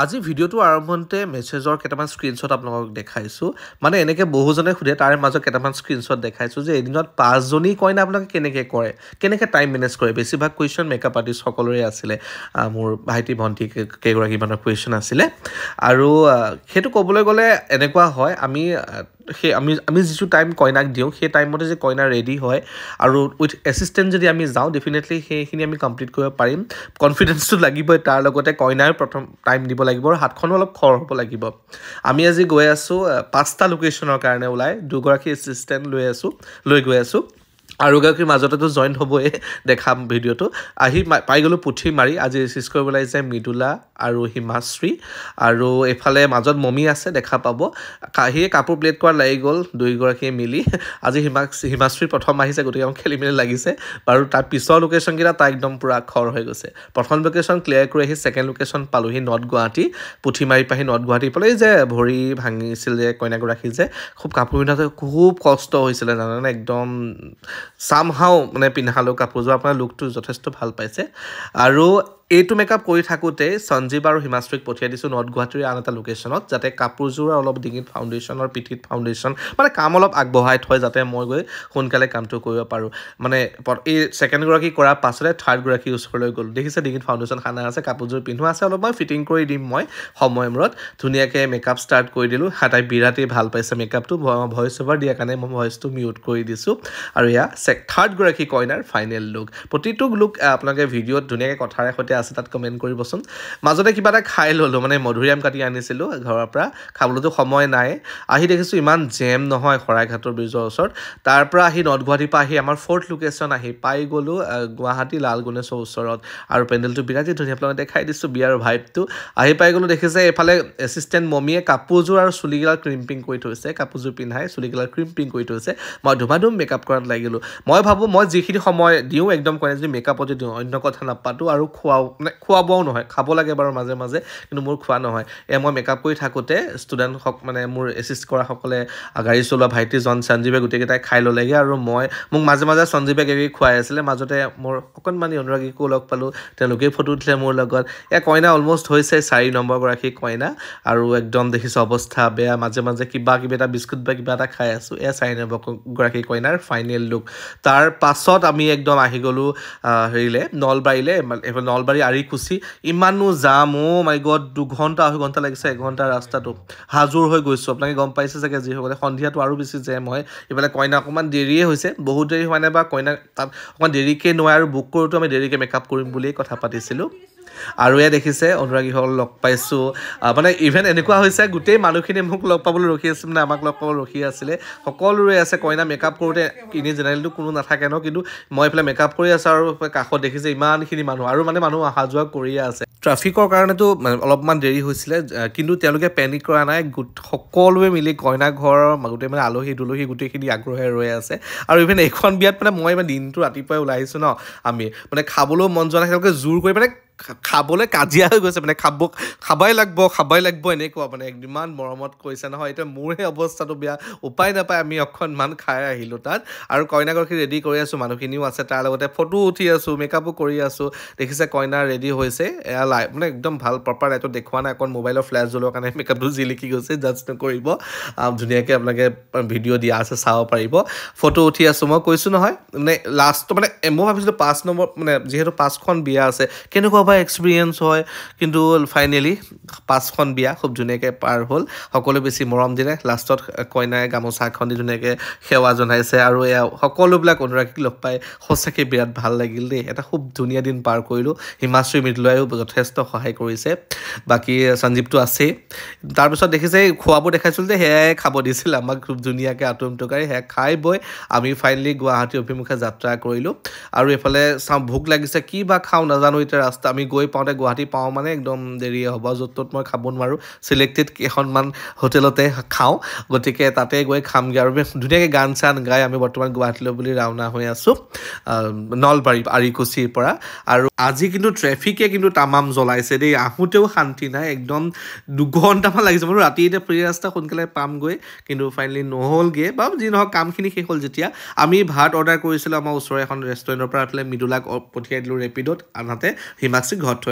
আজি ভিডিঅ'টো আৰম্ভণতে মেছেজৰ কেইটামান স্ক্ৰীনশ্বট আপোনালোকক দেখাইছোঁ মানে এনেকৈ বহুজনে সোধে তাৰে মাজত কেইটামান স্ক্ৰীনশ্বট দেখাইছোঁ যে এদিনত 5জনী কইনা আপোনালোকে কেনেকৈ কৰে কেনেকৈ টাইম মেনেজ কৰে বেছিভাগ কুৱেশ্যন মেকআপ আৰ্টিষ্ট সকলোৰে আছিলে মোৰ ভাইটি ভণ্টি কেইগৰাকীমানৰ কুৱেশ্যন আছিলে আৰু সেইটো ক'বলৈ গ'লে এনেকুৱা হয় আমি যিটো টাইম কইনাক দিওঁ সেই টাইমতে যে কইনা ৰেডি হয় আৰু উইথ এছিষ্টেণ্ট যদি আমি যাওঁ ডেফিনেটলি সেইখিনি আমি কমপ্লিট কৰিব পাৰিম কনফিডেন্সটো লাগিবই তাৰ লগতে কইনাৰ প্ৰথম টাইম দিব লাগিব আৰু হাতখনো অলপ খৰ হ'ব লাগিব আমি আজি গৈ আছোঁ 5টা লোকেশ্যনৰ কাৰণে ওলাই দুগৰাকী এছিষ্টেণ্ট লৈ গৈ আছোঁ আৰু গৰাকীৰ মাজতেতো জইন হ'বই দেখাম ভিডিঅ'টো আহি পাই গ'লোঁ পুথিমাৰি আজি ৰিচিভ কৰিবলৈ আহিছে মৃদুলা আৰু হিমাশ্ৰী আৰু এইফালে মাজত মমি আছে দেখা পাব সেয়ে কাপোৰ প্লেট কৰাত লাগি গ'ল দুইগৰাকীয়ে মিলি আজি হিমাশ্ৰী প্ৰথম আহিছে গতিকে আমাক খেলি মেলি লাগিছে বাৰু তাৰ পিছৰ লোকেশ্যনকেইটা তাই একদম পূৰা খৰ হৈ গৈছে প্ৰথম লোকেশ্যন ক্লিয়াৰ কৰি আহি ছেকেণ্ড লোকেশ্যন পালোহি নৰ্থ গুৱাহাটী পুথিমাৰি পাহি নৰ্থ গুৱাহাটী পালে যে ভৰি ভাঙিছিল যে কইনাগৰাকী যে খুব কাপোৰ পিন্ধাতে খুব কষ্ট হৈছিলে জানানে একদম সামহাও মানে পিন্ধালো কাপোৰযোৰ আপোনাৰ লুকটো যথেষ্ট ভাল পাইছে আৰু এইটো মেকআপ কৰি থাকোঁতে সঞ্জীৱ আৰু হিমাশ্ৰীক পঠিয়াই দিছোঁ নৰ্থ গুৱাহাটীৰ আন এটা লোকেশ্যনত যাতে কাপোৰযোৰ অলপ ডিঙিত ফাউণ্ডেশ্যন আৰু পিঠিত ফাউণ্ডেশ্যন মানে কাম অলপ আগবঢ়াই থয় যাতে মই গৈ সোনকালে কামটো কৰিব পাৰোঁ মানে এই ছেকেণ্ডগৰাকী কৰাৰ পাছতে থাৰ্ডগৰাকী ওচৰলৈ গ'লোঁ দেখিছে ডিঙিত ফাউণ্ডেশ্যন খানা আছে কাপোৰযোৰ পিন্ধোৱা আছে অলপ মই ফিটিং কৰি দিম মই সময় মূৰত ধুনীয়াকৈ মেকআপ ষ্টাৰ্ট কৰি দিলোঁ তাই বিৰাটেই ভাল পাইছে মেকআপটো ভইচ অভাৰ দিয়াৰ কাৰণে মই ভইচটো মিউট কৰি দিছোঁ আৰু এয়া থাৰ্ডগৰাকী কইনাৰ ফাইনেল লুক প্ৰতিটো লুক আপোনালোকে ভিডিঅ'ত ধুনীয়াকৈ কথাৰে সৈতে আছে তাত কমেণ্ট কৰিবচোন মাজতে কিবা এটা খাই ল'লোঁ মানে মধুৰিআম কাটি আনিছিলোঁ ঘৰৰ পৰা খাবলৈতো সময় নাই আহি দেখিছোঁ ইমান জেম নহয় শৰাইঘাটৰ ব্ৰিজৰ ওচৰত তাৰ পৰা আহি নৰ্থ গুৱাহাটীৰ পৰা আহি আমাৰ 4th লোকেশ্যন আহি পাই গ'লোঁ গুৱাহাটী লাল গণেশৰ ওচৰত আৰু পেণ্ডেলটো বিৰাটেই ধুনীয়া আপোনালোকে দেখাই দিছোঁ বিয়াৰ ভাইবটো আহি পাই গ'লোঁ দেখিছে এইফালে এছিষ্টেণ্ট মমিয়ে কাপোৰযোৰ আৰু চুলিগিলাৰ ক্ৰিম্পিং কৰি থৈছে কাপোৰযোৰ পিন্ধাই চুলিগিলাৰ ক্ৰিম্পিং কৰি থৈছে মই ধুমাধুম মেকআপ কৰাত লাগিলোঁ মই ভাবোঁ মই যিখিনি সময় দিওঁ একদম কইনা যদি মেকআপত দিওঁ অন্য কথা নাপাতোঁ আৰু খোৱা বোৱাও নহয় খাব লাগে বাৰু মাজে মাজে কিন্তু মোৰ খোৱা নহয় মই মেকআপ কৰি থাকোঁতে ষ্টুডেণ্ট মানে মোৰ এছিষ্ট কৰাসকলে গাড়ী চলোৱা ভাইটি সঞ্জীৱে গোটেইকেইটাই খাই ল'লেগৈ আৰু মোক মাজে মাজে সঞ্জীৱে কিবি খুৱাই আছিলে মাজতে মোৰ অকণমানি অনুৰাগীকো লগ পালোঁ তেওঁলোকেই ফটো উঠিলে মোৰ লগত কইনা অলমষ্ট হৈছে 4 নম্বৰগৰাকী কইনা আৰু একদম দেখিছোঁ অৱস্থা বেয়া মাজে মাজে কিবা এটা বিস্কুট বা কিবা এটা খাই আছোঁ 4 নম্বৰগৰাকী কইনাৰ ফাইনেল লুক তাৰ পাছত আমি একদম আহি গ'লোঁ হেৰিলে নলবাৰীলৈ নলবাৰী আৰিকুচি ইমানো যাম মাই গড 2 ঘণ্টা 2.5 ঘণ্টা লাগিছে 1 ঘণ্টা ৰাস্তাটো হাজোৰ হৈ গৈছোঁ আপোনালোকে গম পাইছে চাগে যিসকলে সন্ধিয়াটো আৰু বেছি জেম হয় এইফালে কইনা অকণমান দেৰিয়ে হৈছে বহুত দেৰি হোৱা নাই বা কইনা তাত অকণমান দেৰিকৈ নোৱাৰে আৰু বুক কৰোঁতো আমি দেৰিকৈ মেকআপ কৰিম বুলিয়েই কথা পাতিছিলোঁ আৰু এয়া দেখিছে অনুৰাগীসকল লগ পাইছোঁ মানে ইভেন এনেকুৱা হৈছে গোটেই মানুহখিনি মোক লগ পাবলৈ ৰখি আছিল মানে আমাক লগ পাবলৈ ৰখি আছিলে সকলোৰে আছে কইনা মেকআপ কৰোঁতে ইনে জেনেৰেলটো কোনো নাথাকে ন কিন্তু মই এইফালে মেকআপ কৰি আছোঁ আৰু কাষত দেখিছে ইমানখিনি মানুহ আৰু মানে মানুহ অহা যোৱা কৰিয়ে আছে ট্ৰাফিকৰ কাৰণেতো অলপমান দেৰি হৈছিলে কিন্তু তেওঁলোকে পেনিক কৰা নাই সকলোৱে মিলি কইনা ঘৰৰ গোটেই মানে আলহী দুলহী গোটেইখিনি আগ্ৰহে ৰৈ আছে আৰু ইভেন এইখন বিয়াত মানে মই মানে দিনটো ৰাতিপুৱাই ওলাই আহিছোঁ ন আমি মানে খাবলৈও মন যোৱা নাই তেওঁলোকে জোৰ কৰি মানে খাবলৈ কাজিয়া হৈ গৈছে মানে খাবাই লাগিব এনেকুৱা মানে ইমান মৰমত কৈছে নহয় এতিয়া মোৰহে অৱস্থাটো বেয়া উপায় নাপায় আমি অকণমান খাই আহিলোঁ তাত আৰু কইনাগৰাকী ৰেডি কৰি আছোঁ মানুহখিনিও আছে তাৰ লগতে ফটো উঠি আছোঁ মেকআপো কৰি আছোঁ দেখিছে কইনা ৰেডি হৈছে এয়া মানে একদম ভাল প্ৰপাৰ লাইটত দেখুওৱা নাই অকণ মোবাইলৰ ফ্লেছ জ্বলোৱাৰ কাৰণে মেকআপটো জিলিকি গৈছে জাজ নকৰিব ধুনীয়াকৈ আপোনালোকে ভিডিঅ' দিয়া আছে চাব পাৰিব ফটো উঠি আছোঁ মই কৈছোঁ নহয় মানে লাষ্ট মানে মই ভাবিছিলোঁ 5 নম্বৰ মানে যিহেতু 5খন বিয়া আছে কেনেকুৱা এক্সপিৰিয়েঞ্চ হয় কিন্তু ফাইনেলি 5খন বিয়া খুব ধুনীয়াকৈ পাৰ হ'ল সকলো বেছি মৰম দিলে লাষ্টত কইনাই গামোচাখন দি ধুনীয়াকৈ সেৱা জনাইছে আৰু এয়া সকলোবিলাক অনুৰাগীক লগ পাই সঁচাকৈ বিৰাট ভাল লাগিল দেই এটা খুব ধুনীয়া দিন পাৰ কৰিলোঁ হিমাশ্ৰী মৃদুলাইও যথেষ্ট সহায় কৰিছে বাকী সঞ্জীৱটো আছেই তাৰপিছত দেখিছে খোৱাবোৰ দেখাইছিলোঁ যে সেয়াই খাব দিছিল আমাক খুব ধুনীয়াকৈ আতুম টুকাৰি সেয়া খাই বৈ আমি ফাইনেলি গুৱাহাটী অভিমুখে যাত্ৰা কৰিলোঁ আৰু এইফালে ভোক লাগিছে কি বা খাওঁ নাজানো এতিয়া ৰাস্তা আমি গৈ পাওঁতে গুৱাহাটী পাওঁ মানে একদম দেৰিয়ে হ'ব য'ত ত'ত মই খাব নোৱাৰোঁ চিলেক্টেড কেইখনমান হোটেলতে খাওঁ গতিকে তাতে গৈ খামগৈ আৰু ধুনীয়াকৈ গান চান গাই আমি বৰ্তমান গুৱাহাটীলৈ বুলি ৰাওনা হৈ আছোঁ নলবাৰী আৰিকুচিৰ পৰা আৰু আজি কিন্তু ট্ৰেফিকে কিন্তু তামাম জ্বলাইছে দেই আহোঁতেও শান্তি নাই একদম 2 ঘণ্টামান লাগিছে মই ৰাতি এতিয়া ফ্ৰী ৰাস্তা সোনকালে পামগৈ কিন্তু ফাইনেলি নহ'লগৈ বাৰু যি নহওক কামখিনি শেষ হ'ল যেতিয়া আমি ভাত অৰ্ডাৰ কৰিছিলোঁ আমাৰ ওচৰৰ এখন ৰেষ্টুৰেণ্টৰ পৰা এইফালে মৃদুলাক পঠিয়াই দিলোঁ ৰেপিডত আনহাতে হিমাশ্ৰীক ঘৰত থৈ